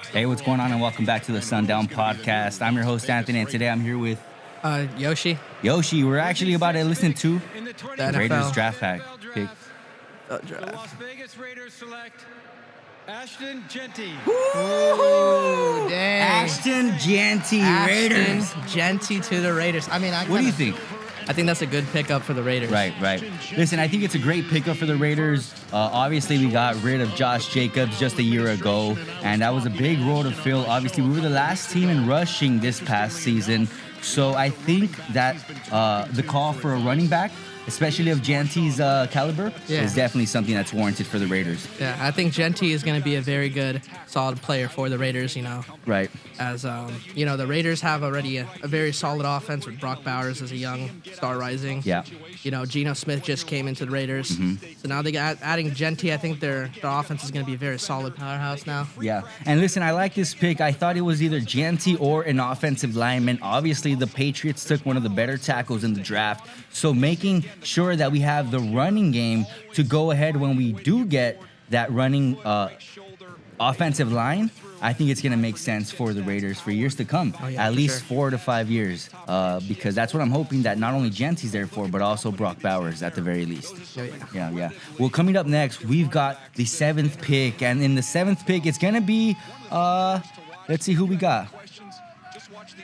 Hey, what's going on, and welcome back to the Sundown Podcast. I'm your host, Anthony, and today I'm here with Yoshi. Yoshi. We're actually about to listen to The Raiders NFL draft pick. The Las Vegas Raiders select Ashton Genty. Ooh, dang. Ashton Genty, Raiders. Ashton Genty to the Raiders. I mean, What do you think? I think that's a good pickup for the Raiders. Right. Listen, I think it's a great pickup for the Raiders. Obviously, we got rid of Josh Jacobs just a year ago, and that was a big role to fill. Obviously, we were the last team in rushing this past season, so I think that the call for a running back, especially of Genty's caliber, is definitely something that's warranted for the Raiders. Yeah, I think Genty is going to be a very good, solid player for the Raiders, Right. As, the Raiders have already a very solid offense with Brock Bowers as a young star rising. Yeah. Geno Smith just came into the Raiders. Mm-hmm. So now they got adding Genty. I think their offense is going to be a very solid powerhouse now. Yeah. And listen, I like this pick. I thought it was either Genty or an offensive lineman. Obviously, the Patriots took one of the better tackles in the draft. So making sure that we have the running game to go ahead when we do get that running offensive line, I think it's going to make sense for the Raiders for years to come, at least 4 to 5 years, because that's what I'm hoping that not only Genty's there for, but also Brock Bowers at the very least. Yeah. Well, coming up next, we've got the 7th pick, and in the 7th pick, it's going to be, let's see who we got.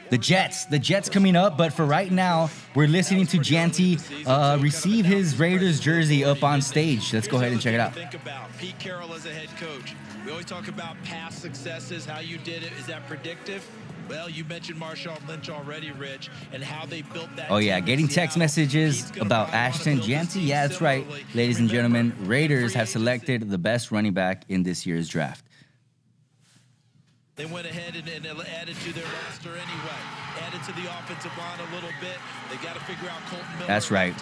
The Jets coming up, but for right now, we're listening to Genty receive his Raiders jersey up on stage. Let's go ahead and check it out. Think about Pete Carroll as a head coach. We always talk about past successes, how you did it. Is that predictive? Well, you mentioned Marshawn Lynch already, Rich, and how they built that. Oh, yeah, getting text messages about Ashton Genty. Yeah, that's right. Ladies and gentlemen, Raiders have selected the best running back in this year's draft. They went ahead and added to their roster anyway. Added to the offensive line a little bit. They got to figure out Colton Miller. That's right.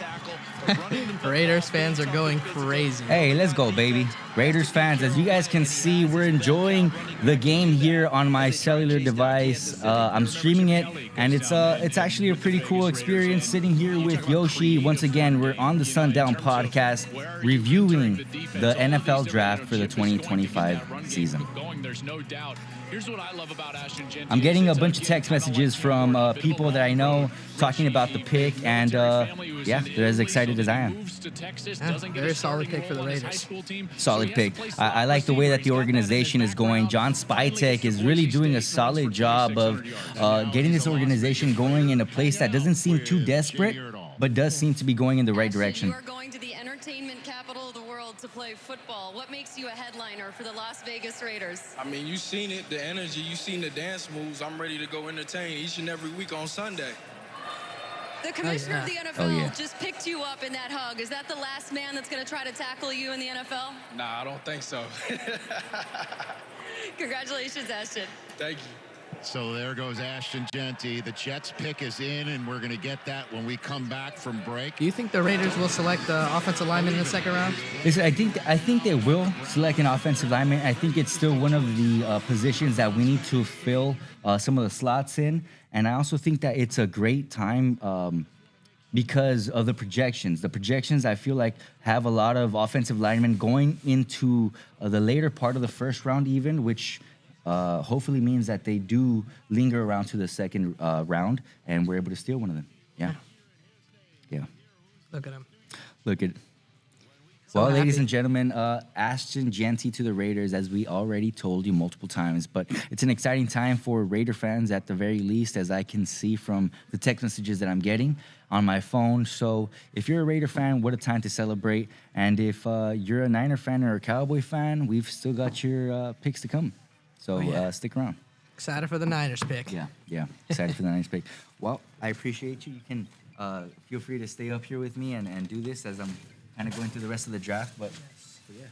Raiders fans are going crazy. Hey, let's go, baby. Raiders fans, as you guys can see, we're enjoying the game here on my cellular device. I'm streaming it, and it's actually a pretty cool experience sitting here with Yoshi. Once again, we're on the Sundown Podcast reviewing the NFL draft for the 2025 season. There's no doubt. Here's what I love about Ashton Genty. I'm getting a bunch of text messages from people that I know talking about the pick, and they're as excited as I am. Very solid pick for the Raiders. Solid pick. I like the way that the organization is going. John Spytek is really doing a solid job of getting this organization going in a place that doesn't seem too desperate, but does seem to be going in the right direction. You are going to the entertainment capital of the world to play football. What makes you a headliner for the Las Vegas Raiders? I mean, you've seen it, the energy, you've seen the dance moves. I'm ready to go entertain each and every week on Sunday. The commissioner of the NFL just picked you up in that hug. Is that the last man that's going to try to tackle you in the NFL? Nah, I don't think so. Congratulations, Ashton. Thank you. So there goes Ashton Genty. The Jets pick is in, and we're going to get that when we come back from break. Do you think the Raiders will select the offensive lineman in the second round? Listen, I think they will select an offensive lineman. I think it's still one of the positions that we need to fill some of the slots in. And I also think that it's a great time because of the projections. The projections, I feel like, have a lot of offensive linemen going into the later part of the first round even, which hopefully means that they do linger around to the second round, and we're able to steal one of them. Yeah. Look at him. Look at. So well, ladies happy. and gentlemen, Ashton Genty to the Raiders, as we already told you multiple times. But it's an exciting time for Raider fans at the very least, as I can see from the text messages that I'm getting on my phone. So if you're a Raider fan, what a time to celebrate. And if you're a Niner fan or a Cowboy fan, we've still got your picks to come. So stick around. Excited for the Niners pick. Yeah. Excited for the Niners pick. Well, I appreciate you. You can feel free to stay up here with me and do this as I'm kind of going through the rest of the draft. But yeah.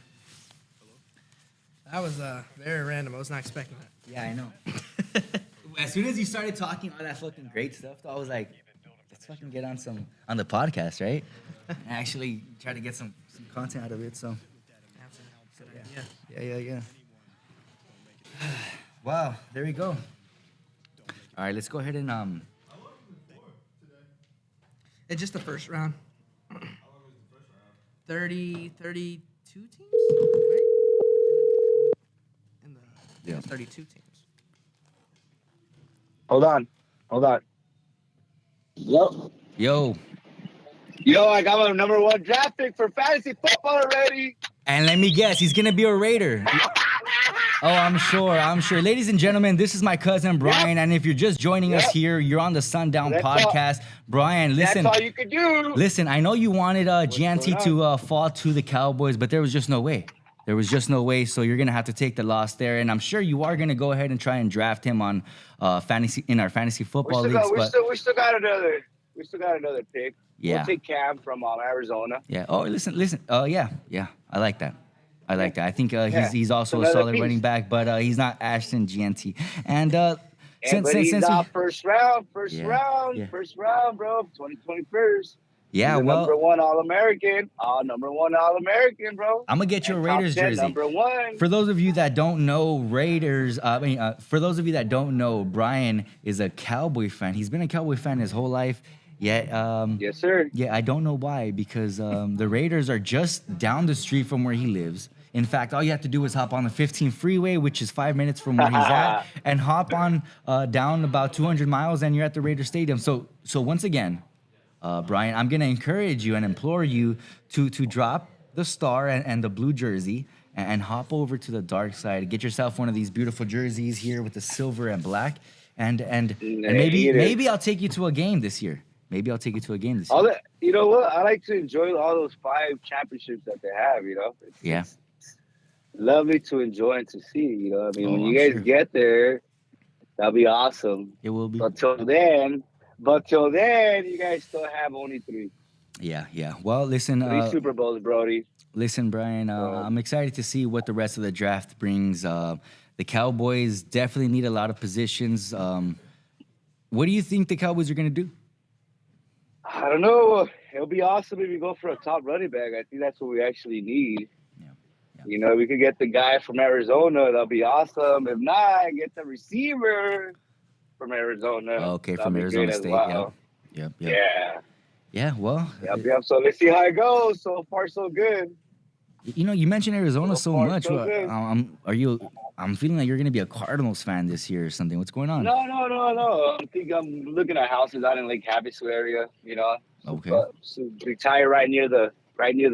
That was very random. I was not expecting that. Yeah, I know. As soon as you started talking all that fucking great stuff, though, I was like, let's fucking get on the podcast, right? And actually try to get some content out of it. So yeah. Wow, there we go. All right, let's go ahead and It's just the first round. 32 teams, right? Yeah. 32 teams. Hold on. Yo. Yo, Yo, I got my number 1 draft pick for fantasy football already. and let me guess, he's gonna be a Raider. Oh, I'm sure. Ladies and gentlemen, this is my cousin Brian, and if you're just joining us here, you're on the Sundown That's podcast. Brian, listen. That's all you could do. Listen, I know you wanted Gianti going to fall to the Cowboys, but there was just no way. So you're gonna have to take the loss there, and I'm sure you are gonna go ahead and try and draft him on fantasy in our fantasy football leagues. We still got another pick. Yeah. We'll take Cam from Arizona. Yeah. Oh, listen. Yeah. I like that. I think he's also a Another solid piece. running back, but he's not Ashton Gianti. And But he's not first round, bro. Yeah. 2021. Yeah, He's well, number 1 All-American. Number 1 All-American, bro. I'm gonna get you a And Raiders top 10, jersey. Number 1. For those of you that don't know, for those of you that don't know, Brian is a Cowboy fan. He's been a Cowboy fan his whole life. Yet, Yes, sir. yeah, I don't know why, because the Raiders are just down the street from where he lives. In fact, all you have to do is hop on the 15 freeway, which is 5 minutes from where he's at, and hop on down about 200 miles, and you're at the Raider Stadium. So once again, Brian, I'm gonna encourage you and implore you to drop the star and the blue jersey and hop over to the dark side. Get yourself one of these beautiful jerseys here with the silver and black, and maybe I'll take you to a game this year. You know what? I like to enjoy all those 5 championships that they have. It's lovely to enjoy and to see. When you guys get there, that'll be awesome. It will be. But till then, you guys still have only 3. Yeah. Well, listen. 3 Super Bowls, Brody. Listen, Brian. I'm excited to see what the rest of the draft brings. The Cowboys definitely need a lot of positions. What do you think the Cowboys are gonna do? I don't know. It'll be awesome if we go for a top running back. I think that's what we actually need. Yeah. We could get the guy from Arizona. That'll be awesome. If not, get the receiver from Arizona. Okay, That'll from be Arizona great as State. well. Yep. Yeah. Well, So let's see how it goes. So far, so good. you mentioned Arizona so far, much. so good. I'm feeling like you're gonna be a Cardinals fan this year or something. What's going on? No. I think I'm looking at houses out in Lake Havasu area. Okay. So retire right near the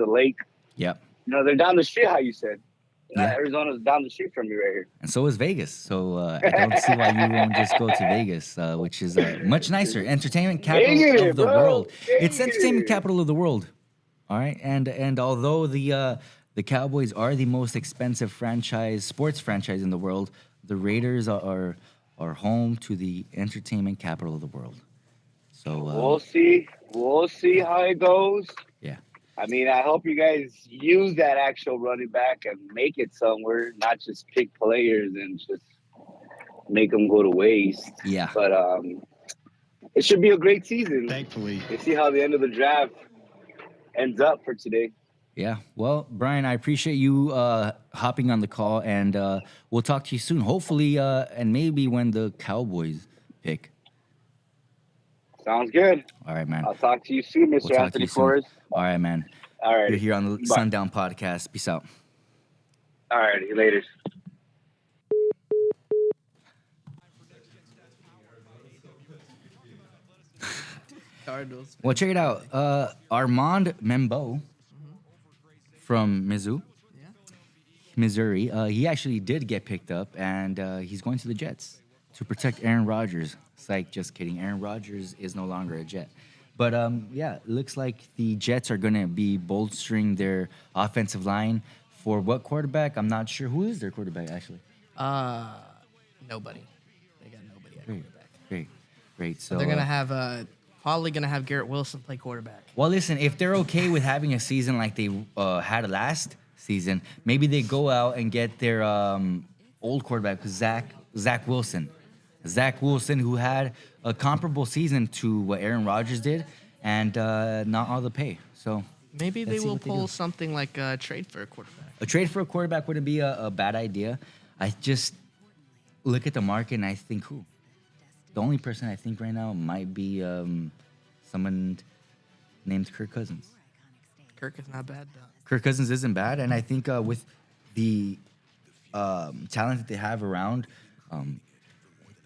lake. Yep. They're down the street. How you said? Yeah. Arizona's down the street from me right here. And so is Vegas. So I don't see why you won't just go to Vegas, which is much nicer. Entertainment capital of the world. It's entertainment capital of the world. All right. And although the Cowboys are the most expensive sports franchise in the world, the Raiders are home to the entertainment capital of the world. So we'll see. We'll see how it goes. Yeah. I hope you guys use that actual running back and make it somewhere, not just pick players and just make them go to waste. Yeah. But it should be a great season. Thankfully. Let's see how the end of the draft ends up for today. Yeah. Well, Brian, I appreciate you hopping on the call, and we'll talk to you soon. Hopefully, and maybe when the Cowboys pick. Sounds good. All right, man. I'll talk to you soon, Mr. Anthony Flores. All right, man. All right. You're here on the Sundown Podcast. Peace out. All right. Later. Cardinals. Well, check it out. Armand Membo from Missouri. He actually did get picked up, and he's going to the Jets to protect Aaron Rodgers. Psych, just kidding. Aaron Rodgers is no longer a Jet. But, it looks like the Jets are going to be bolstering their offensive line for what quarterback? I'm not sure. Who is their quarterback, actually? Nobody. They got nobody at quarterback. Great. So They're going to have probably going to have Garrett Wilson play quarterback. Well, listen, if they're okay with having a season like they had last season, maybe they go out and get their old quarterback, Zach Wilson. Zach Wilson, who had a comparable season to what Aaron Rodgers did, and not all the pay. So maybe they will pull something like a trade for a quarterback. A trade for a quarterback wouldn't be a bad idea. I just look at the market and I think who? The only person I think right now might be someone named Kirk Cousins. Kirk is not bad, though. Kirk Cousins isn't bad, and I think with the talent that they have around,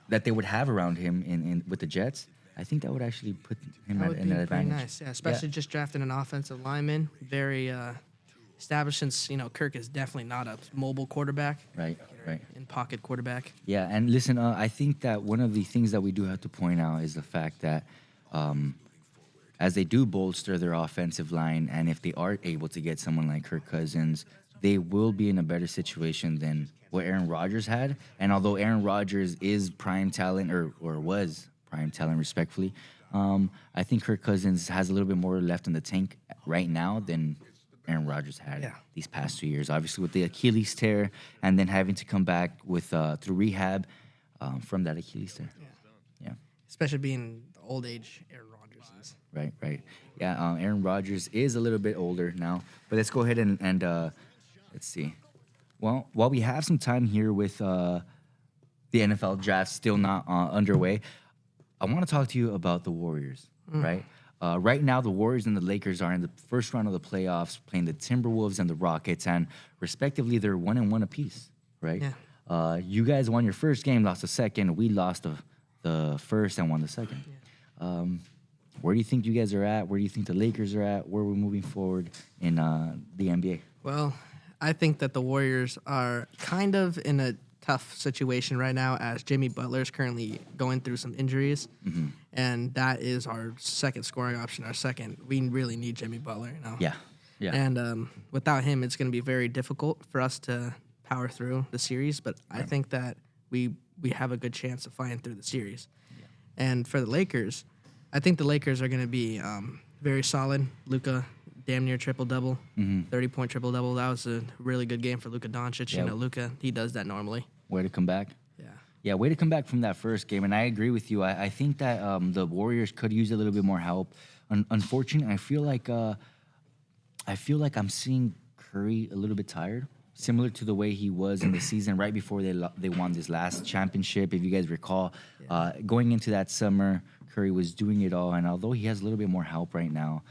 that they would have around him in with the Jets, I think that would actually put him That would in be an pretty advantage. nice, yeah. Especially just drafting an offensive lineman, very established. Since Kirk is definitely not a mobile quarterback, Right. in pocket quarterback. Yeah, and listen, I think that one of the things that we do have to point out is the fact that as they do bolster their offensive line, and if they are able to get someone like Kirk Cousins, they will be in a better situation than what Aaron Rodgers had. And although Aaron Rodgers is prime talent, or was prime talent, respectfully, I think Kirk Cousins has a little bit more left in the tank right now than Aaron Rodgers had these past 2 years. Obviously, with the Achilles tear, and then having to come back with through rehab from that Achilles tear. Yeah. Especially being the old age Aaron Rodgers is. Right. Yeah, Aaron Rodgers is a little bit older now. But let's go ahead and let's see. Well, while we have some time here with the NFL draft still not underway, I want to talk to you about the Warriors, right? Right now, the Warriors and the Lakers are in the first round of the playoffs, playing the Timberwolves and the Rockets, and respectively, they're 1-1 apiece, right? Yeah. You guys won your first game, lost the second. We lost the first and won the second. Yeah. Where do you think you guys are at? Where do you think the Lakers are at? Where we're moving forward in the NBA? Well, I think that the Warriors are kind of in a tough situation right now, as Jimmy Butler is currently going through some injuries, and that is our second scoring option. We really need Jimmy Butler, Yeah. And without him, it's going to be very difficult for us to power through the series. But I think that we have a good chance of flying through the series. Yeah. And for the Lakers, I think the Lakers are going to be very solid. Luka, damn near triple-double, 30-point triple-double. That was a really good game for Luka Doncic. Yeah. Luka, he does that normally. Way to come back. Yeah, way to come back from that first game. And I agree with you. I think that the Warriors could use a little bit more help. Unfortunately, I feel like I'm seeing Curry a little bit tired, similar to the way he was in the season right before they won this last championship. If you guys recall, going into that summer, Curry was doing it all. And although he has a little bit more help right now,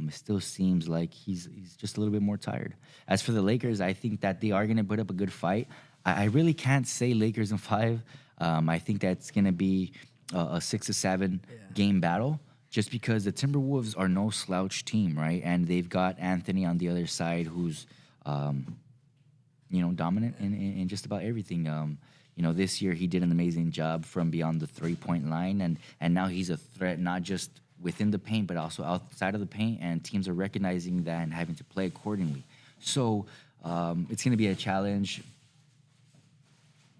it still seems like he's just a little bit more tired. As for the Lakers, I think that they are going to put up a good fight. I really can't say Lakers in 5. I think that's going to be a 6 to 7 game battle, just because the Timberwolves are no slouch team, right? And they've got Anthony on the other side, who's dominant in just about everything. This year he did an amazing job from beyond the 3-point line, and now he's a threat not just within the paint but also outside of the paint, and teams are recognizing that and having to play accordingly. So it's going to be a challenge.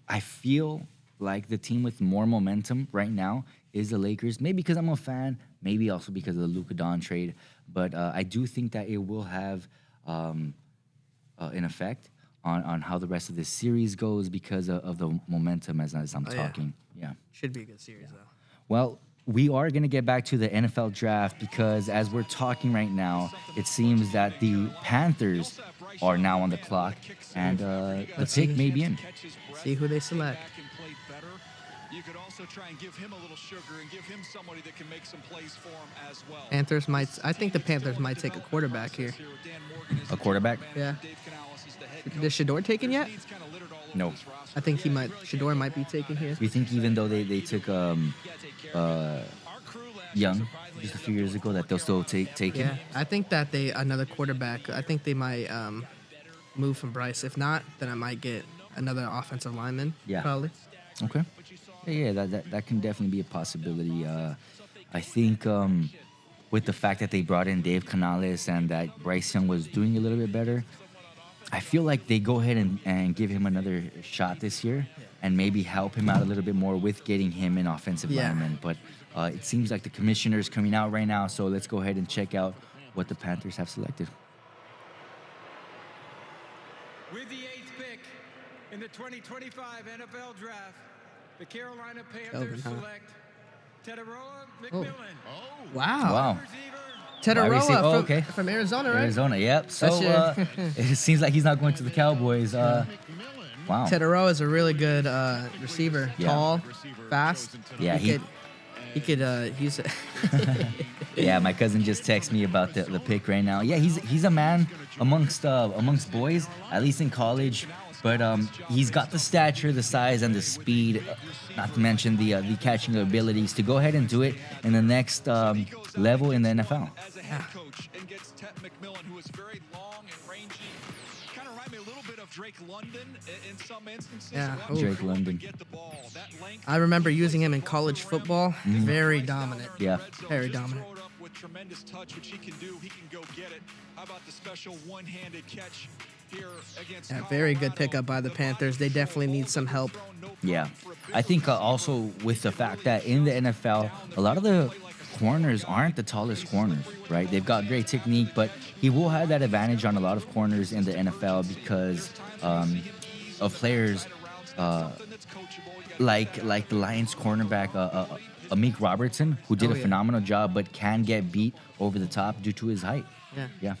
I feel like the team with more momentum right now is the Lakers, maybe because I'm a fan, maybe also because of the Luka Doncic trade, but I do think that it will have an effect on how the rest of this series goes because of the momentum as I'm talking. Yeah. Should be a good series, though. Well, we are going to get back to the NFL draft because as we're talking right now, it seems that the Panthers are now on the clock, and the pick may be in. See who they select. You could also try and give him a little sugar and give him somebody that can make some plays for him as well. I think the Panthers might take a quarterback here. A quarterback? Yeah. Is Shador taken yet? No. I think Shador might be taken here. You think even though they took Young just a few years ago, that they'll still take him? Yeah, I think that another quarterback. I think they might move from Bryce. If not, then I might get another offensive lineman. Yeah. Probably. Okay. Yeah, that can definitely be a possibility. I think with the fact that they brought in Dave Canales and that Bryce Young was doing a little bit better, I feel like they go ahead and give him another shot this year and maybe help him out a little bit more with getting him an offensive lineman. But it seems like the commissioner's coming out right now, so let's go ahead and check out what the Panthers have selected. With the 8th pick in the 2025 NFL Draft, the Carolina Panthers select Teteroa McMillan. Wow. Receiver. Teteroa from Arizona, right? Arizona, yep. So it seems like he's not going to the Cowboys. Wow. Teteroa is a really good receiver. Yeah. Tall, fast. Yeah, he could use it. Yeah, my cousin just texted me about the pick right now. Yeah, he's a man amongst boys, at least in college. But he's got the stature, the size, and the speed, not to mention the catching abilities to go ahead and do it in the next level in the NFL. As a head coach against Ted McMillan, who is very long and rangy. Kind of remind me a little bit of Drake London in some instances. Yeah, Drake London. I remember using him in college football. Very dominant. Yeah. Very dominant. With tremendous touch, which he can do. He can go get it. How about the special one-handed catch here against Very good pickup by the Panthers. They definitely need some help. Yeah. I think also with the fact that in the NFL, a lot of the corners aren't the tallest corners, right? They've got great technique, but he will have that advantage on a lot of corners in the NFL because of players like the Lions cornerback Amik Robertson, who did a phenomenal job, but can get beat over the top due to his height. Yeah.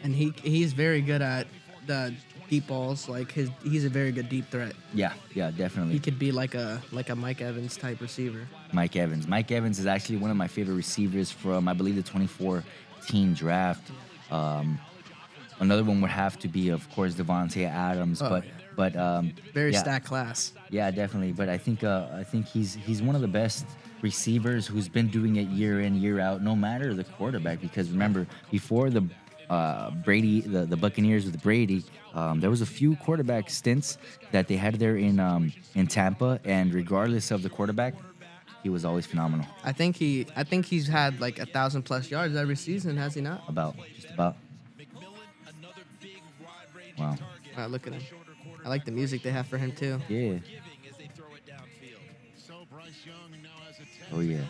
And he's very good at the deep balls. Like he's a very good deep threat. Yeah, definitely. He could be like a Mike Evans type receiver. Mike Evans is actually one of my favorite receivers from, I believe, the 2014 draft. Another one would have to be, of course, Devontae Adams, but very stacked class. Yeah, definitely. But I think he's one of the best receivers who's been doing it year in, year out, no matter the quarterback. Because remember, before the Brady, the Buccaneers with Brady, there was a few quarterback stints that they had there in Tampa, and regardless of the quarterback, he was always phenomenal. I think he's had like 1,000+ yards every season, has he not? Just about. Wow. Look at him. I like the music they have for him too. Yeah. Oh yeah.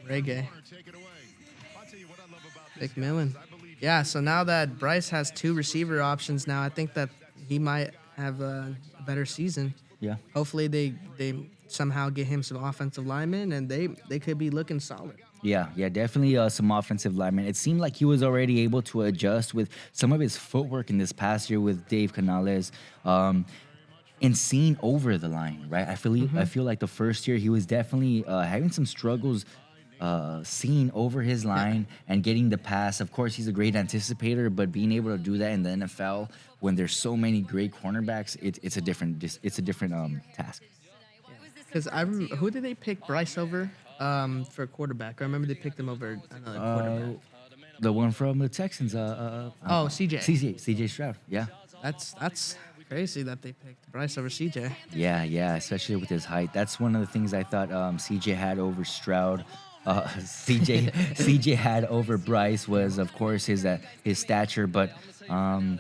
Reggae. McMillan. Yeah, so now that Bryce has 2 receiver options now, I think that he might have a better season. Yeah. Hopefully they somehow get him some offensive linemen, and they could be looking solid. Yeah, definitely some offensive linemen. It seemed like he was already able to adjust with some of his footwork in this past year with Dave Canales, and seeing over the line, right? I feel like the first year he was definitely having some struggles seeing over his line and getting the pass. Of course, he's a great anticipator, but being able to do that in the NFL when there's so many great cornerbacks, it's a different task. Because who did they pick Bryce over for quarterback? I remember they picked him over another quarterback. The one from the Texans. CJ. CJ Stroud. Yeah. That's crazy that they picked Bryce over CJ. Yeah, especially with his height. That's one of the things I thought CJ had over Stroud. CJ had over Bryce was, of course, his stature, but and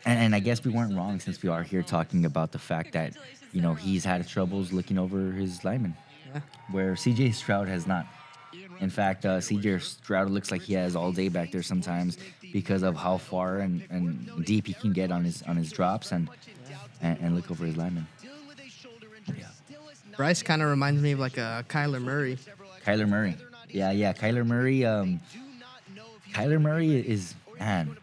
I guess we weren't wrong since we are here talking about the fact that he's had troubles looking over his linemen, where CJ Stroud has not. In fact, CJ Stroud looks like he has all day back there sometimes because of how far and deep he can get on his drops and look over his linemen. Yeah. Bryce kind of reminds me of like a Kyler Murray. Kyler Murray. Yeah. Kyler Murray. Kyler Murray is, man.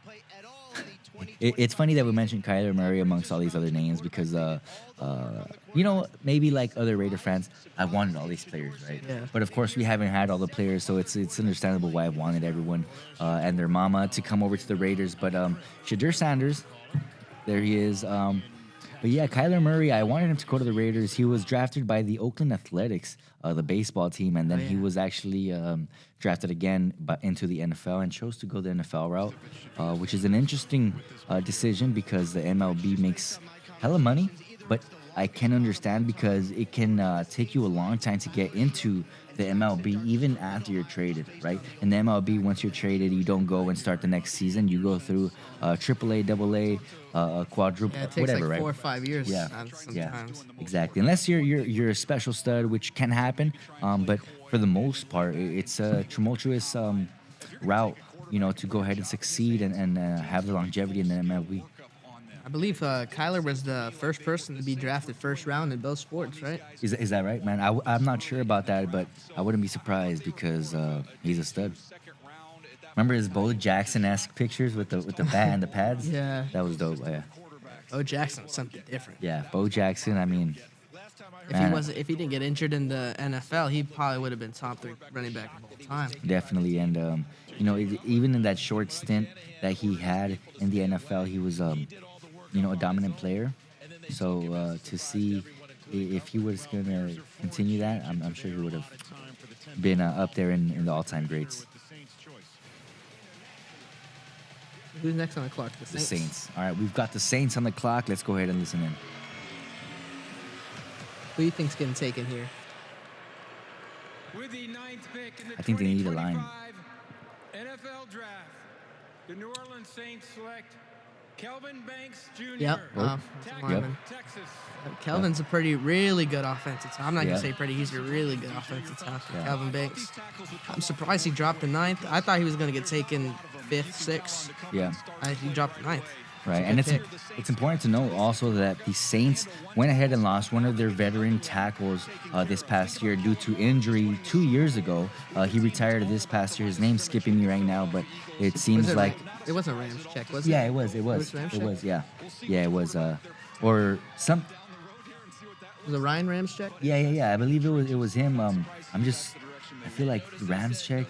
It's funny that we mentioned Kyler Murray amongst all these other names because, maybe like other Raider fans, I wanted all these players, right? Yeah. But of course, we haven't had all the players, so it's understandable why I wanted everyone and their mama to come over to the Raiders. But Shadur Sanders, there he is. But yeah, Kyler Murray, I wanted him to go to the Raiders. He was drafted by the Oakland Athletics, the baseball team, and then he was actually drafted again into the NFL and chose to go the NFL route, which is an interesting decision because the MLB makes hella money, but I can understand because it can take you a long time to get into the MLB even after you're traded, right? In the MLB, once you're traded, you don't go and start the next season. You go through AAA, AA, quadruple, it takes whatever, like right? 4 or 5 years. Yeah, sometimes. Exactly. Unless you're a special stud, which can happen, but for the most part, it's a tumultuous route, to go ahead and succeed and have the longevity in the MLB. I believe Kyler was the first person to be drafted first round in both sports, right? Is that right, man? I'm not sure about that, but I wouldn't be surprised because he's a stud. Remember his Bo Jackson-esque pictures with the bat and the pads? Yeah. That was dope, yeah. Bo Jackson's something different. Yeah, Bo Jackson, I mean... If he didn't get injured in the NFL, he probably would have been top 3 running back of all time. Definitely, and even in that short stint that he had in the NFL, he was a dominant player. So to see if he was going to continue that, I'm sure he would have been up there in the all-time greats. Who's next on the clock? The Saints. All right, we've got the Saints on the clock. Let's go ahead and listen in. Who do you think's getting taken here? With the 9th pick in the I think they need a line. NFL Draft, the New Orleans Saints select Kelvin Banks Jr. Yep. Texas. Kelvin's a really good offensive tackle. I'm not going to say pretty. He's a really good offensive tackle. Yeah. Kelvin Banks. I'm surprised he dropped the 9th. I thought he was going to get taken 5th, 6th. Yeah. He dropped the 9th. Right, and it's important to note also that the Saints went ahead and lost one of their veteran tackles this past year due to injury 2 years ago. He retired this past year. His name's skipping me right now, but it seems like... It wasn't Ramczyk, was it? Yeah, it was. It was, yeah. Yeah, it was, or some... Was it Ryan Ramczyk? Yeah. I believe it was him. I feel like Ramczyk.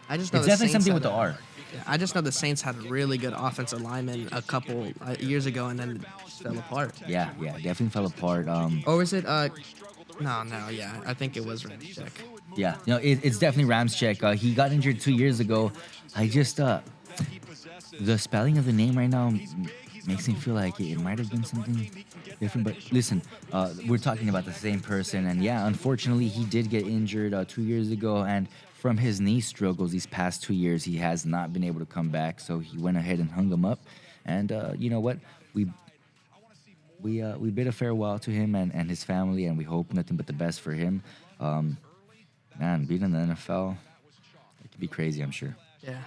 I just know it's definitely something with the R. Yeah, I just know the Saints had a really good offensive lineman a couple years ago, and then it just fell apart. Yeah, definitely fell apart. Or was it? Yeah, I think it was Ramczyk. Yeah, it's definitely Ramczyk. He got injured 2 years ago. I just the spelling of the name right now makes me feel like it might have been something different. But listen, we're talking about the same person, and yeah, unfortunately, he did get injured 2 years ago, and from his knee struggles these past 2 years, he has not been able to come back. So he went ahead and hung him up. And you know what? We bid a farewell to him and his family, and we hope nothing but the best for him. Man, being in the NFL, it could be crazy, I'm sure. Yeah.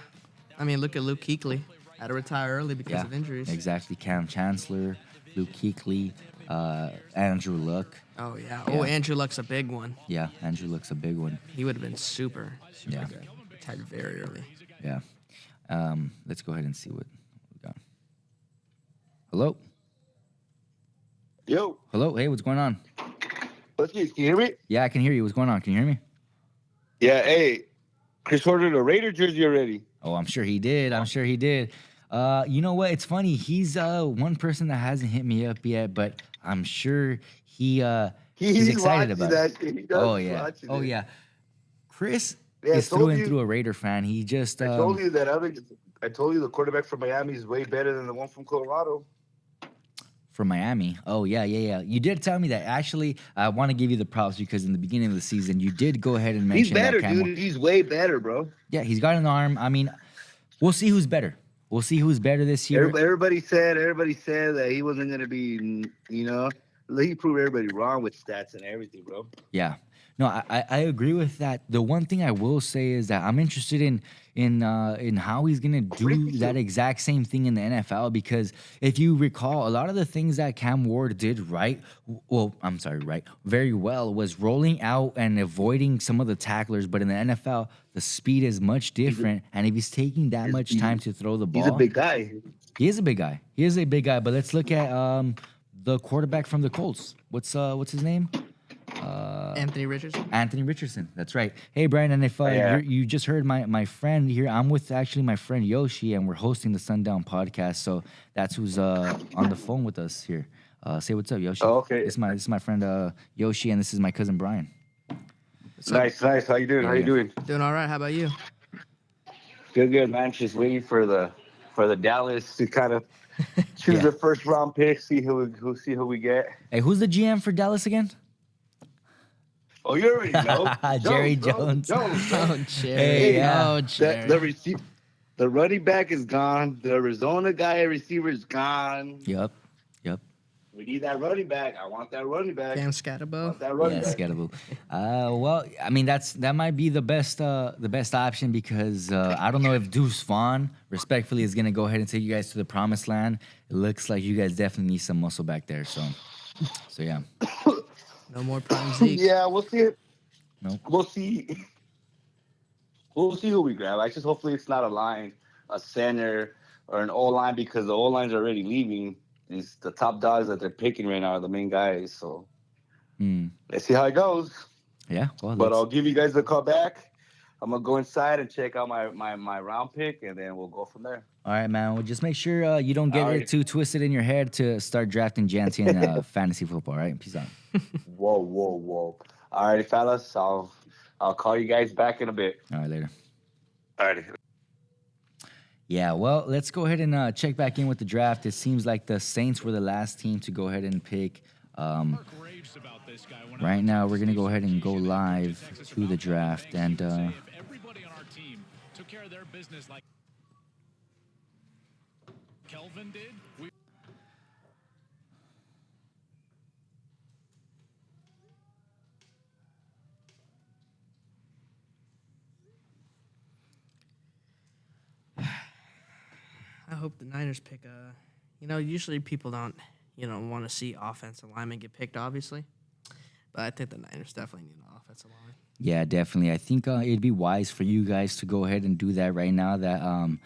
I mean, look at Luke Kuechly. Had to retire early because of injuries. Exactly. Cam Chancellor, Luke Kuechly, Andrew Luck. Oh, yeah. Oh, Andrew Luck's a big one. Yeah, Andrew Luck's a big one. He would have been super good. Retired very early. Yeah. Let's go ahead and see what we got. Hello? Yo. Hello? Hey, what's going on? Can you hear me? Yeah, I can hear you. What's going on? Can you hear me? Yeah, hey. Chris ordered a Raider jersey already. Oh, I'm sure he did. You know what? It's funny. He's one person that hasn't hit me up yet, but I'm sure he's excited about it. Oh yeah. Chris is through and through a Raider fan. He just I told you the quarterback from Miami is way better than the one from Colorado. From Miami. Oh, yeah. You did tell me that. Actually, I want to give you the props because in the beginning of the season, you did go ahead and mention he's better, that dude. He's way better, bro. Yeah, he's got an arm. I mean, we'll see who's better. We'll see who's better this year. Everybody said that he wasn't going to be, he proved everybody wrong with stats and everything, bro. Yeah. No, I agree with that. The one thing I will say is that I'm interested in how he's gonna do that exact same thing in the NFL, because if you recall, a lot of the things that Cam Ward did very well was rolling out and avoiding some of the tacklers. But in the NFL, the speed is much different, and if he's taking that much time to throw the ball, he's a big guy. He is a big guy. But let's look at the quarterback from the Colts. What's his name? Anthony Richardson. Anthony Richardson, that's right. Hey, Brian, and if you just heard my friend here, I'm with actually my friend Yoshi, and we're hosting the Sundown podcast. So that's who's on the phone with us here. Say what's up, Yoshi. Oh, okay. This is my friend Yoshi, and this is my cousin Brian. Nice. How you doing? Yeah, How you doing? Doing all right. How about you? Good, man. Just waiting for the Dallas to kind of choose the first round pick. See who we get. Hey, who's the GM for Dallas again? Oh, you already know. Jerry Jones. Oh, Jerry. Hey, yeah. Jerry. The running back is gone. The Arizona guy receiver is gone. Yep. We need that running back. I want that running back. Cam Scatterbo. Scatterbo. Well, I mean that might be the best option, because I don't know if Deuce Vaughn, respectfully, is gonna go ahead and take you guys to the promised land. It looks like you guys definitely need some muscle back there. So yeah. No more prime Zeke. Yeah, we'll see it. No. We'll see. We'll see who we grab. Hopefully it's not a center, or an O-line, because the O-lines are already leaving. It's the top dogs that they're picking right now are the main guys. So let's see how it goes. Yeah. Well, but I'll give you guys a call back. I'm gonna go inside and check out my round pick, and then we'll go from there. All right, man. Well, just make sure you don't get All it right. too twisted in your head to start drafting Janty in fantasy football. All right, peace out. Whoa. All righty, fellas. I'll call you guys back in a bit. All right, later. All righty. Yeah, well, let's go ahead and check back in with the draft. It seems like the Saints were the last team to go ahead and pick. Right now, we're going to go ahead and go live to the draft. And everybody on our team took care of their business like Kelvin did. I hope the Niners pick a. Usually people don't, want to see offensive linemen get picked, obviously. But I think the Niners definitely need an offensive line. yeah, definitely. I think it'd be wise for you guys to go ahead and do that right now that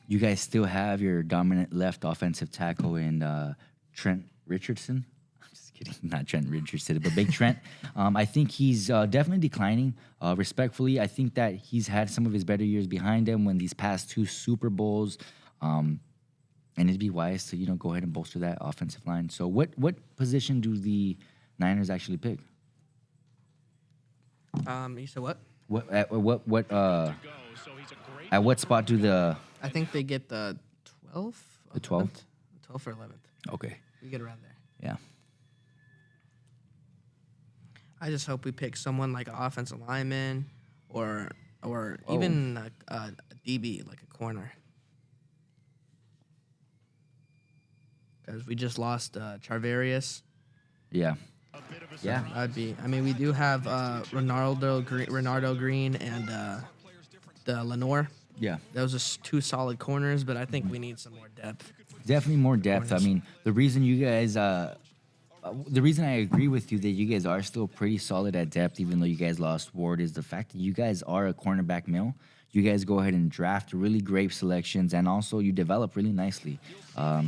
you guys still have your dominant left offensive tackle in Trent Richardson. I'm just kidding. Not Trent Richardson, but Big Trent. I think he's definitely declining. Respectfully, I think that he's had some of his better years behind him when these past 2 Super Bowls. And it'd be wise to, go ahead and bolster that offensive line. So what position do the Niners actually pick? You said what? At what spot do the... I think they get the 12th. The 12th? 12th or 11th. Okay. We get around there. Yeah. I just hope we pick someone like an offensive lineman or even a DB, like a corner. Because we just lost Charvarius. Yeah. Yeah. We do have Renardo Green and the Lenore. Yeah. Those are 2 solid corners, but I think we need some more depth. Definitely more depth. Corners. I mean, the reason you guys... the reason I agree with you that you guys are still pretty solid at depth, even though you guys lost Ward, is the fact that you guys are a cornerback mill. You guys go ahead and draft really great selections, and also you develop really nicely.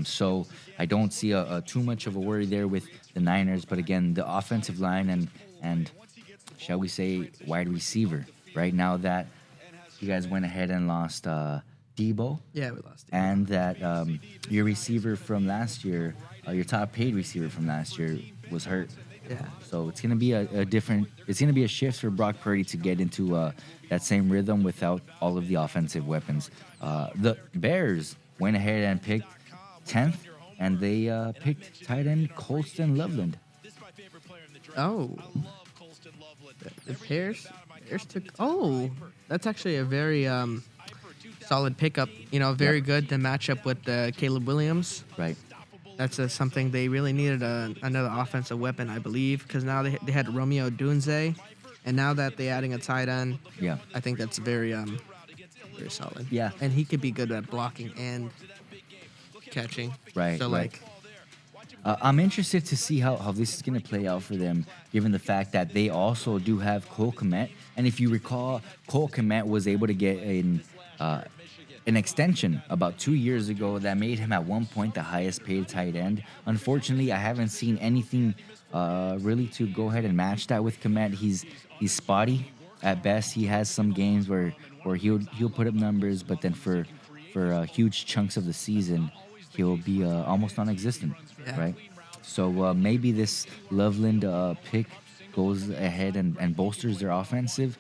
So I don't see too much of a worry there with the Niners. But again, the offensive line and shall we say wide receiver, right now that you guys went ahead and lost Debo. Yeah, we lost Debo. And that your receiver from last year, your top paid receiver from last year was hurt. Yeah. So it's gonna be it's gonna be a shift for Brock Purdy to get into that same rhythm without all of the offensive weapons. The Bears went ahead and picked 10th, and they picked tight end Colston Loveland. Oh. The Bears took. Oh, that's actually a very solid pickup. Very good to match up with Caleb Williams. Right. That's something they really needed another offensive weapon, I believe, because now they had Romeo Dunze, and now that they're adding a tight end, yeah, I think that's very solid. Yeah, and he could be good at blocking and catching. Right. So right. I'm interested to see how this is going to play out for them, given the fact that they also do have Cole Kmet, and if you recall, Cole Kmet was able to get an extension about 2 years ago that made him at one point the highest paid tight end. Unfortunately, I haven't seen anything really to go ahead and match that with Kmet. He's spotty at best. He has some games where he'll put up numbers, but then for huge chunks of the season, he'll be almost non-existent, right? So maybe this Loveland pick goes ahead and bolsters their offensive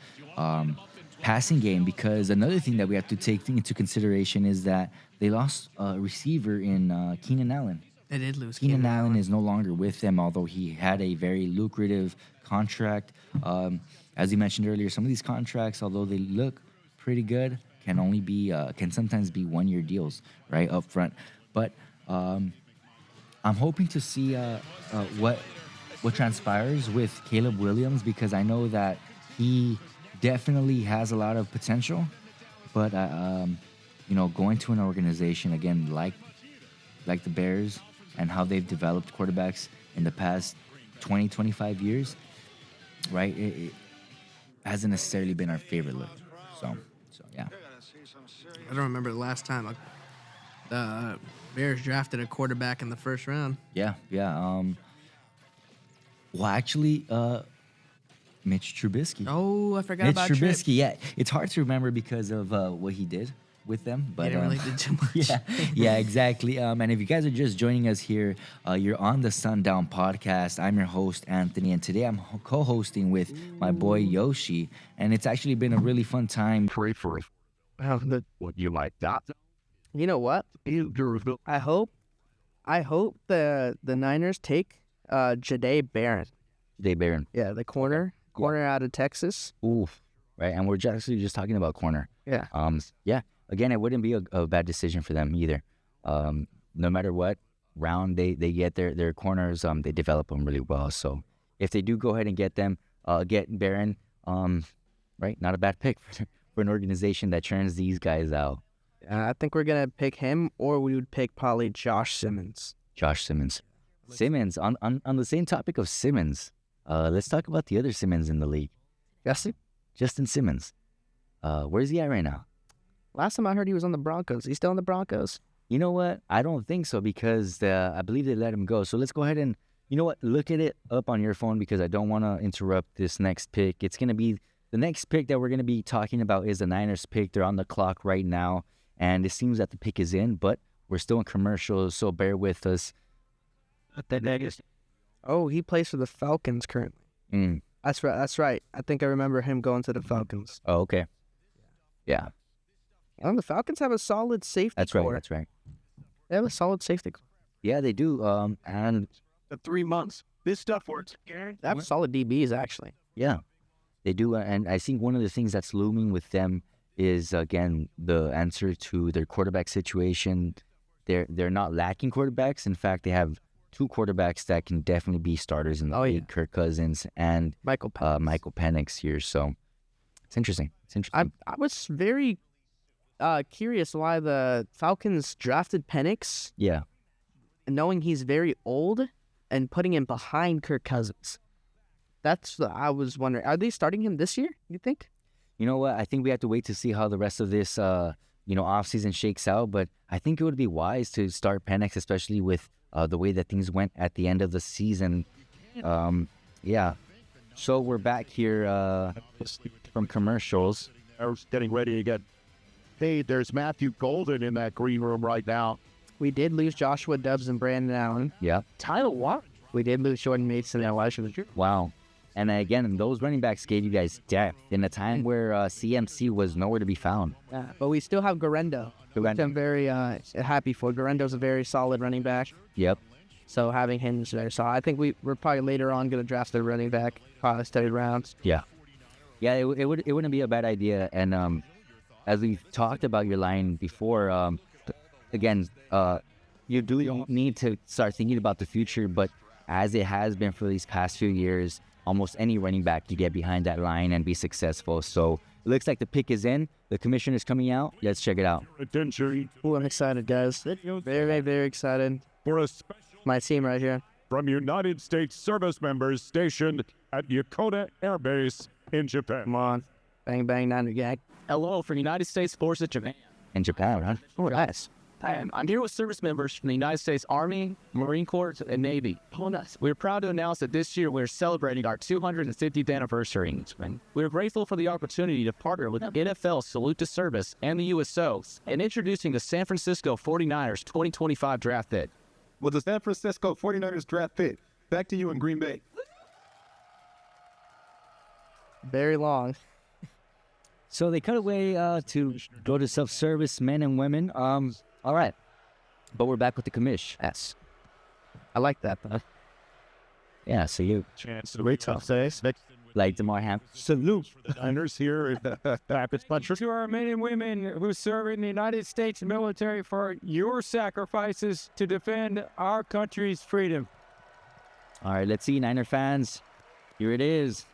passing game, because another thing that we have to take into consideration is that they lost a receiver in Keenan Allen. They did lose Keenan Allen is no longer with them, although he had a very lucrative contract. As you mentioned earlier, some of these contracts, although they look pretty good, can sometimes be 1-year deals, right, up front. But I'm hoping to see what transpires with Caleb Williams, because I know that he definitely has a lot of potential, but going to an organization again like the Bears and how they've developed quarterbacks in the past 20-25 years, right? It hasn't necessarily been our favorite look. So yeah. I don't remember the last time the Bears drafted a quarterback in the first round. Yeah. Well, actually, Mitch Trubisky. Oh, I forgot Mitch about Trubisky. Yeah, it's hard to remember because of what he did with them, but he didn't really do too much. yeah, exactly. And if you guys are just joining us here, you're on the Sundown Podcast. I'm your host Anthony, and today I'm co-hosting with my boy Yoshi, and it's actually been a really fun time. Pray for it. What you like that? You know what? I hope the Niners take Jahdae Barron. Jahdae Barron. Yeah, the corner out of Texas. Oof. Right, and we're actually just talking about corner. Yeah. Yeah. Again, it wouldn't be a bad decision for them either. No matter what round they get their corners, they develop them really well. So if they do go ahead and get Barron, right, not a bad pick for an organization that churns these guys out. I think we're gonna pick him, or we would pick probably Josh Simmons. Simmons. On the same topic of Simmons, let's talk about the other Simmons in the league. Justin Simmons. Where's he at right now? Last time I heard he was on the Broncos. He's still on the Broncos? You know what? I don't think so because I believe they let him go. So let's go ahead and, you know what? Look at it up on your phone because I don't want to interrupt this next pick. It's going to be the next pick that we're going to be talking about is the Niners pick. They're on the clock right now. And it seems that the pick is in, but we're still in commercials, so bear with us. Oh, he plays for the Falcons currently. That's right. I think I remember him going to the Falcons. Oh, okay. Yeah. And the Falcons have a solid safety core. That's right. They have a solid safety core. Yeah, they do. And the 3 months. This stuff works. They have solid DBs, actually. Yeah, they do. And I think one of the things that's looming with them is, again, the answer to their quarterback situation. They're not lacking quarterbacks. In fact, they have 2 quarterbacks that can definitely be starters in the league, Kirk Cousins and Michael Penix here. So it's interesting. I was very curious why the Falcons drafted Penix. Yeah. Knowing he's very old and putting him behind Kirk Cousins. That's what I was wondering. Are they starting him this year, you think? You know what? I think we have to wait to see how the rest of this, offseason shakes out. But I think it would be wise to start Penix, especially with the way that things went at the end of the season. Yeah. So we're back here from commercials. I was getting ready to get paid. There's Matthew Golden in that green room right now. We did lose Joshua Dobbs and Brandon Allen. Yeah. Tyler Watt. We did lose Jordan Mason and Elijah. Wow. And again, those running backs gave you guys depth in a time where CMC was nowhere to be found. Yeah, but we still have Garendo. I'm very happy for. Garendo's a very solid running back. Yep. So having him is there. So I think we're probably later on going to draft the running back, probably study rounds. Yeah. Yeah, it wouldn't be a bad idea. And as we talked about your line before, again, you do need to start thinking about the future. But as it has been for these past few years, almost any running back to get behind that line and be successful. So it looks like the pick is in. The commissioner's coming out. Let's check it out. Oh, I'm excited, guys. Very, very excited. For a special my team right here. From United States service members stationed at Yokota Air Base in Japan. Come on. Bang, bang, Niner gang. Hello from United States Forces Japan. In Japan, huh? Oh, nice. I'm here with service members from the United States Army, Marine Corps, and Navy. Oh, nice. We're proud to announce that this year we're celebrating our 250th anniversary. We're grateful for the opportunity to partner with NFL Salute to Service and the USO in introducing the San Francisco 49ers 2025 draft pick. With the San Francisco 49ers draft pick, back to you in Green Bay. Very long. So they cut away to go to self-service, men and women. All right. But we're back with the commish. Yes. I like that, though. Yeah, so you. Chance to wait tough days. Like DeMar Hamlin. Salute for the Niners here. To our men and women who serve in the United States military for your sacrifices to defend our country's freedom. All right, let's see, Niner fans. Here it is.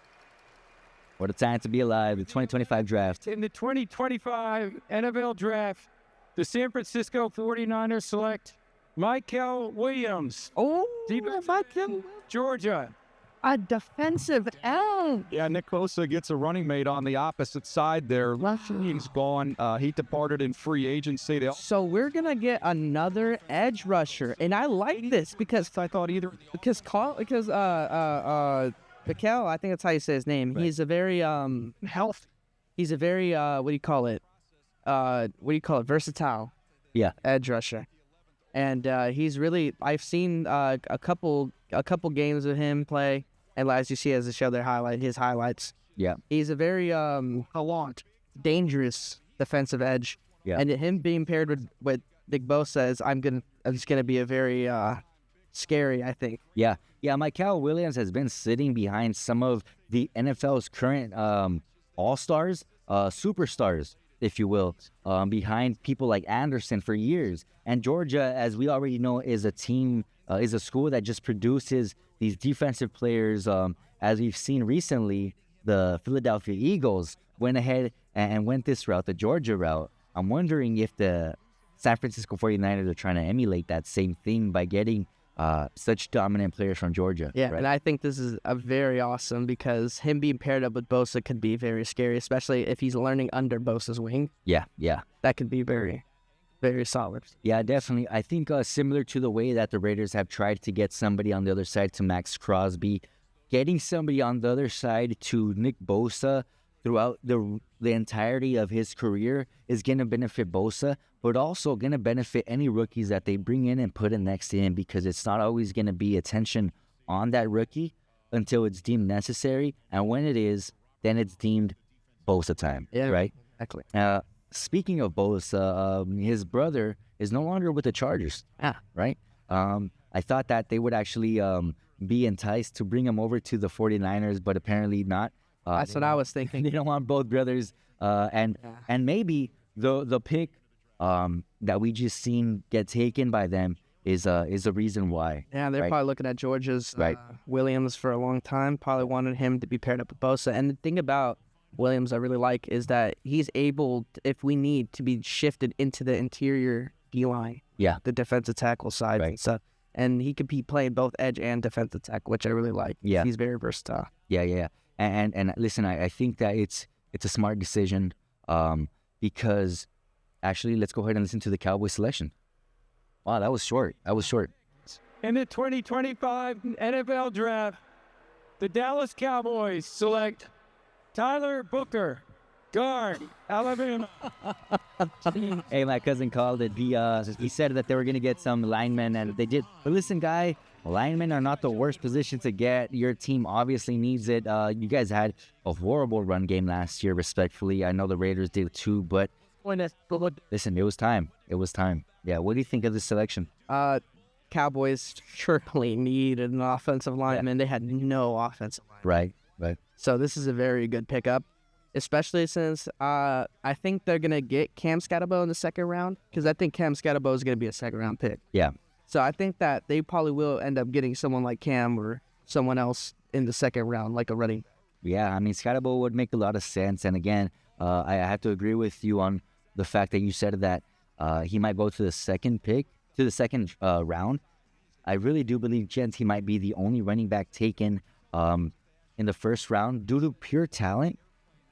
What a time to be alive, the 2025 draft. In the 2025 NFL draft, the San Francisco 49ers select Michael Williams. Oh, Michael, Georgia. A defensive end. Yeah, Nick Bosa gets a running mate on the opposite side there. He's gone. He departed in free agency. So we're going to get another edge rusher. And I like this because I thought Mikel, I think that's how you say his name. Right. He's a very Health. He's a very what do you call it? Versatile edge rusher. And he's really, I've seen a couple games of him play, and as you see as they show his highlights. Yeah. He's a very dangerous defensive edge. Yeah. And him being paired with Nick Bosa is gonna be a very scary, I think. Yeah. Michael Williams has been sitting behind some of the NFL's current all-stars, superstars, if you will, behind people like Anderson for years. And Georgia, as we already know, is a school that just produces these defensive players. As we've seen recently, the Philadelphia Eagles went ahead and went this route, the Georgia route. I'm wondering if the San Francisco 49ers are trying to emulate that same thing by getting such dominant players from Georgia. Yeah, right? And I think this is a very awesome because him being paired up with Bosa could be very scary, especially if he's learning under Bosa's wing. Yeah. That could be very, very solid. Yeah, definitely. I think similar to the way that the Raiders have tried to get somebody on the other side to Max Crosby, getting somebody on the other side to Nick Bosa throughout the entirety of his career is going to benefit Bosa, but also going to benefit any rookies that they bring in and put in next to him, because it's not always going to be attention on that rookie until it's deemed necessary. And when it is, then it's deemed Bosa time, right? Exactly. Speaking of Bosa, his brother is no longer with the Chargers, right? I thought that they would actually be enticed to bring him over to the 49ers, but apparently not. That's what I was thinking. They don't want both brothers, and maybe the pick that we just seen get taken by them is a reason why. Yeah, they're probably looking at Georgia's Williams for a long time. Probably wanted him to be paired up with Bosa. And the thing about Williams I really like is that he's able, if we need, to be shifted into the interior D-line. Yeah. The defensive tackle side and stuff. And he could be playing both edge and defensive tackle, which I really like. Yeah. He's very versatile. Yeah. And listen, I think that it's a smart decision because actually, let's go ahead and listen to the Cowboys selection. Wow, that was short. In the 2025 NFL Draft, the Dallas Cowboys select Tyler Booker, guard, Alabama. Hey, my cousin called it. He said that they were going to get some linemen, and they did. But listen, guy, linemen are not the worst position to get. Your team obviously needs it. You guys had a horrible run game last year, respectfully. I know the Raiders did too, but listen, it was time. Yeah, what do you think of this selection? Cowboys surely needed an offensive lineman. They had no offensive lineman. Right. So this is a very good pickup, especially since I think they're going to get Cam Scatterbo in the second round, because I think Cam Scatterbo is going to be a second-round pick. Yeah. So I think that they probably will end up getting someone like Cam or someone else in the second round, like a running. Yeah, I mean, Scatterbo would make a lot of sense. And again, I have to agree with you on the fact that you said that he might go to the second round. I really do believe, gents, he might be the only running back taken in the first round due to pure talent,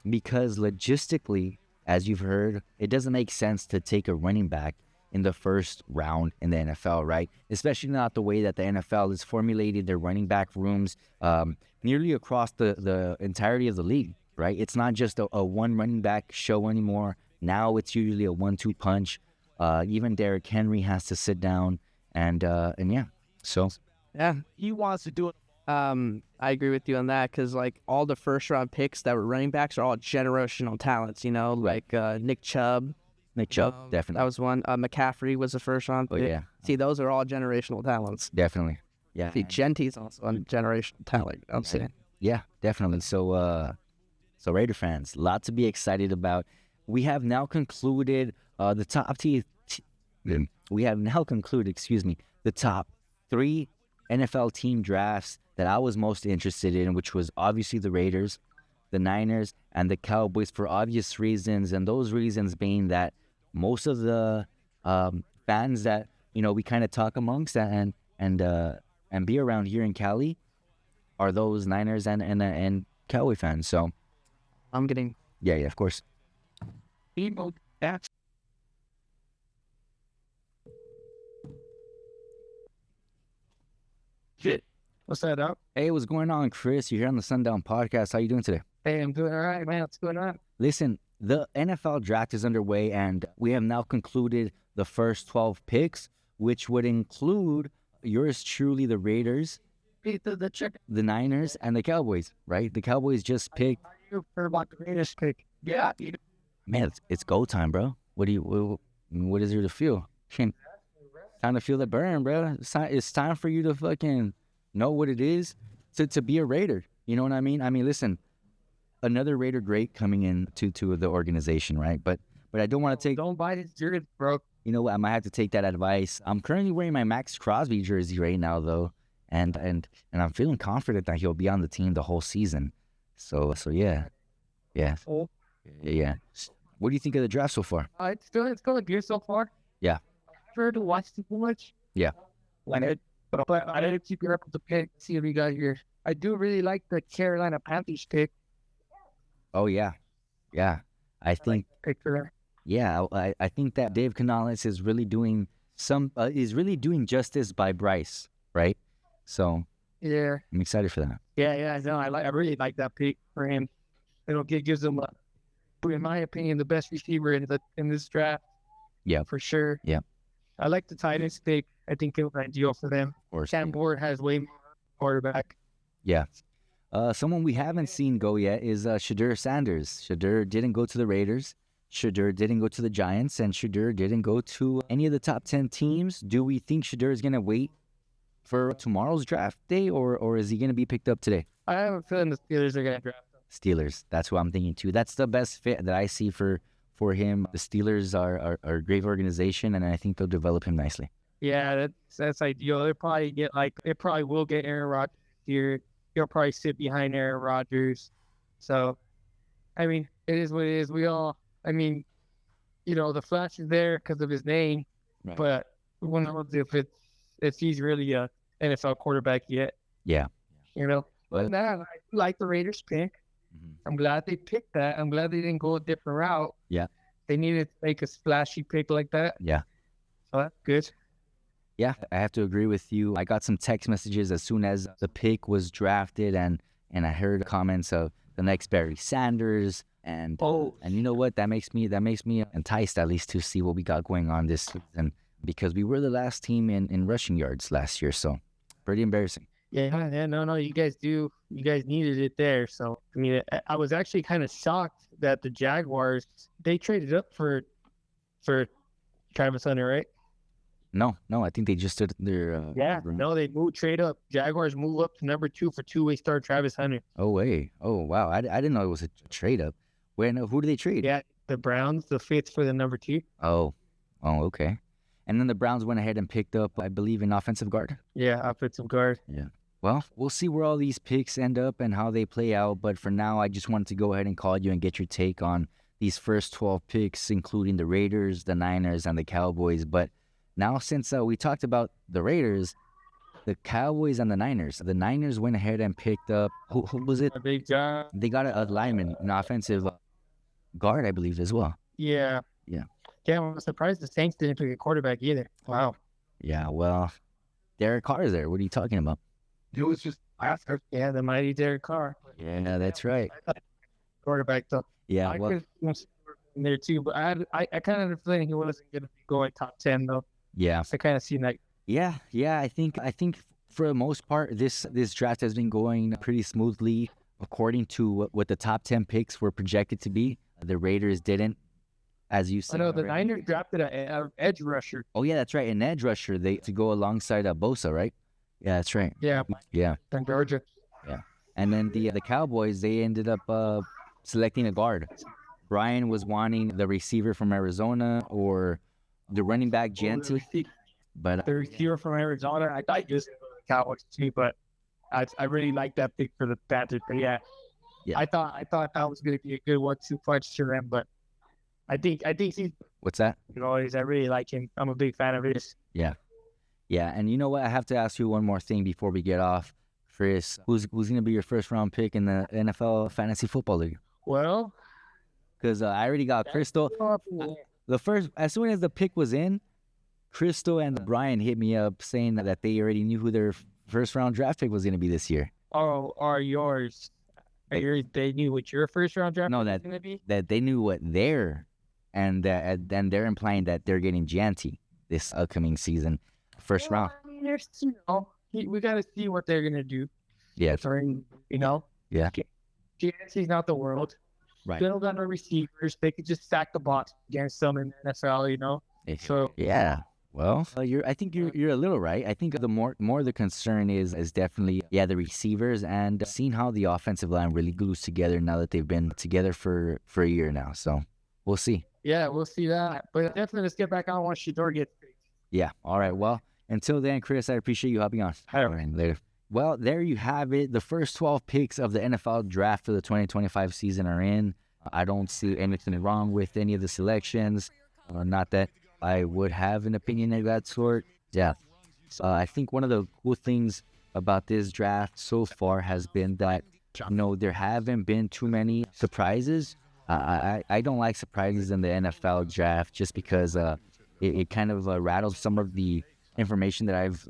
because logistically, as you've heard, it doesn't make sense to take a running back in the first round in the NFL, right? Especially not the way that the NFL has formulated their running back rooms nearly across the entirety of the league, right? It's not just a one running back show anymore. Now it's usually a 1-2 punch. Even Derrick Henry has to sit down, and yeah. So yeah, he wants to do it. I agree with you on that, because like all the first round picks that were running backs are all generational talents. Like Nick Chubb. Definitely. That was one. McCaffrey was a first round pick. Oh yeah. See, those are all generational talents. Definitely. Yeah. See, Genty's also a generational talent. I'm saying. Yeah, definitely. So Raider fans, a lot to be excited about. We have now concluded the top the top 3 NFL team drafts that I was most interested in, which was obviously the Raiders, the Niners, and the Cowboys, for obvious reasons. And those reasons being that most of the fans that we kind of talk amongst and be around here in Cali are those Niners and Cowboy fans. So I'm getting yeah, of course. What's that up? Hey, what's going on, Chris? You're here on the Sundown Podcast. How you doing today? Hey, I'm doing all right, man. What's going on? Listen, the NFL draft is underway, and we have now concluded the first 12 picks, which would include yours truly, the Raiders, The Niners, and the Cowboys, right? The Cowboys just picked. You heard about the Raiders pick? Yeah. Man, it's go time, bro. What is there to feel? Time to feel the burn, bro. It's time for you to fucking know what it is to be a Raider. You know what I mean? I mean, listen, another Raider great coming in to the organization, right? But I don't want to take. Don't buy this jersey, bro. You know what? I might have to take that advice. I'm currently wearing my Max Crosby jersey right now, though, and I'm feeling confident that he'll be on the team the whole season. So yeah. What do you think of the draft so far? It's going good so far. Yeah. I've heard to watch too much. Yeah. But I didn't keep up with the pick. See what we got here. I do really like the Carolina Panthers pick. Oh yeah. I think. Pick for them. Yeah, I think that Dave Canales is really doing justice by Bryce, right? So Yeah. I'm excited for that. Yeah. No, I really like that pick for him. It gives him, in my opinion, the best receiver in this draft. Yeah, for sure. Yeah. I like the Titans pick. I think it was ideal for them. Of course. Sam Board has way more quarterback. Yeah. Someone we haven't seen go yet is Shadur Sanders. Shadur didn't go to the Raiders. Shadur didn't go to the Giants, and Shadur didn't go to any of the top 10 teams. Do we think Shadur is going to wait for tomorrow's draft day, or is he going to be picked up today? I have a feeling the Steelers are going to draft him. Steelers. That's what I'm thinking too. That's the best fit that I see for him. The Steelers are a great organization, and I think they'll develop him nicely. Yeah, that's ideal. They probably will get Aaron Rodgers here. He'll probably sit behind Aaron Rodgers. So, I mean, it is what it is. The flash is there because of his name, right. But who knows if he's really a NFL quarterback yet? Yeah. But I like the Raiders pick. Mm-hmm. I'm glad they picked that. I'm glad they didn't go a different route. Yeah. They needed to make a splashy pick like that. Yeah. So that's good. Yeah, I have to agree with you. I got some text messages as soon as the pick was drafted, and I heard comments of the next Barry Sanders, and you know what? That makes me enticed at least to see what we got going on this season, because we were the last team in rushing yards last year, so pretty embarrassing. Yeah, no, you guys needed it there. So I mean, I was actually kind of shocked that the Jaguars, they traded up for Travis Hunter, right? No, I think they just did their. They trade up. Jaguars move up to number 2 for two-way star Travis Hunter. Oh wait, wow, I didn't know it was a trade up. Who did they trade? Yeah, the Browns, the 5th for the number 2. Oh, okay. And then the Browns went ahead and picked up, I believe, an offensive guard. Yeah, offensive guard. Yeah. Well, we'll see where all these picks end up and how they play out. But for now, I just wanted to go ahead and call you and get your take on these first 12 picks, including the Raiders, the Niners, and the Cowboys. But now, since we talked about the Raiders, the Cowboys and the Niners went ahead and picked up, who was it? They got a lineman, an offensive guard, I believe, as well. Yeah. Yeah, I'm surprised the Saints didn't pick a quarterback either. Wow. Yeah, well, Derek Carr is there. What are you talking about? It was just after. Yeah, the mighty Derek Carr. Yeah, that's right. Quarterback, though. Yeah, I could in there too, but I kind of had a feeling he wasn't going to be going top 10 though. Yeah, I kind of seen that. Yeah. I think for the most part, this draft has been going pretty smoothly according to what the top 10 picks were projected to be. The Raiders didn't, as you said. I know the Niners drafted an edge rusher. Oh yeah, that's right, an edge rusher. To go alongside Bosa, right? Yeah, that's right. Yeah. From Georgia. Yeah, and then the Cowboys, they ended up selecting a guard. Brian was wanting the receiver from Arizona or the running back Genty. But the receiver from Arizona, I thought you was going to the Cowboys too, but I really like that pick for the Panthers. But yeah. I thought that was going to be a good 1-2 punch to them, but I think he's. What's that? I really like him. I'm a big fan of his. Yeah, and you know what? I have to ask you one more thing before we get off, Chris. Who's going to be your first round pick in the NFL Fantasy Football League? Well, because I already got Crystal. As soon as the pick was in, Crystal and Brian hit me up saying that they already knew who their first round draft pick was going to be this year. Oh, are yours? They knew what your first round draft No, pick that was going to be? that they knew what their, and then they're implying that they're getting Gianti this upcoming season, first round. I mean, there's, we got to see what they're going to do. Yeah. Yeah. Gianti's not the world. Right. Build on the receivers. They could just stack the box against them in the NFL, So yeah. Well, I think you're a little right. I think the more the concern is definitely the receivers and seeing how the offensive line really glues together now that they've been together for a year now. So we'll see. Yeah, we'll see that. But definitely let's get back on once Shedeur gets picked. Yeah. All right. Well, until then, Chris, I appreciate you hopping on. All right. Later. Well, there you have it. The first 12 picks of the NFL draft for the 2025 season are in. I don't see anything wrong with any of the selections. Not that I would have an opinion of that sort. Yeah. I think one of the cool things about this draft so far has been that, there haven't been too many surprises. I don't like surprises in the NFL draft just because it kind of rattles some of the information that I've,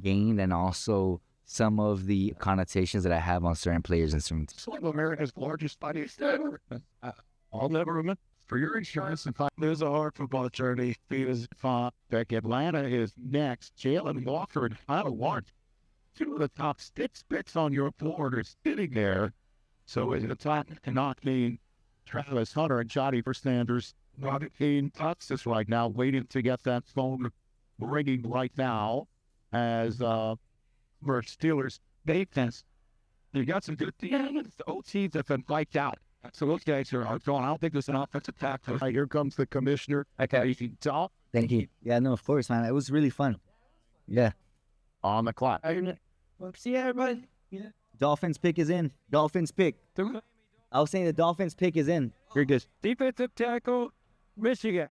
gained, and also some of the connotations that I have on certain players and certain teams. One of America's largest finance ever. I'll never remember. For your insurance, and there's a hard football journey. Because back Atlanta is next. Jalen Walker and Tyler Ward, two of the top 6 picks on your board, are sitting there. So it's a time to not mean Travis Hunter and Johnny for Sanders. Not in Texas right now, waiting to get that phone ringing right now as for Steelers defense. You got some good teams. The OTs have been wiped out. So those guys are gone. I don't think there's an offensive tackle. Here comes the commissioner. Okay, thank you. Yeah, no, of course, man. It was really fun. Yeah. On the clock. Well, see everybody. Yeah. Dolphins pick is in. Dolphins pick. I was saying the Dolphins pick is in. You're good. Defensive tackle, Michigan.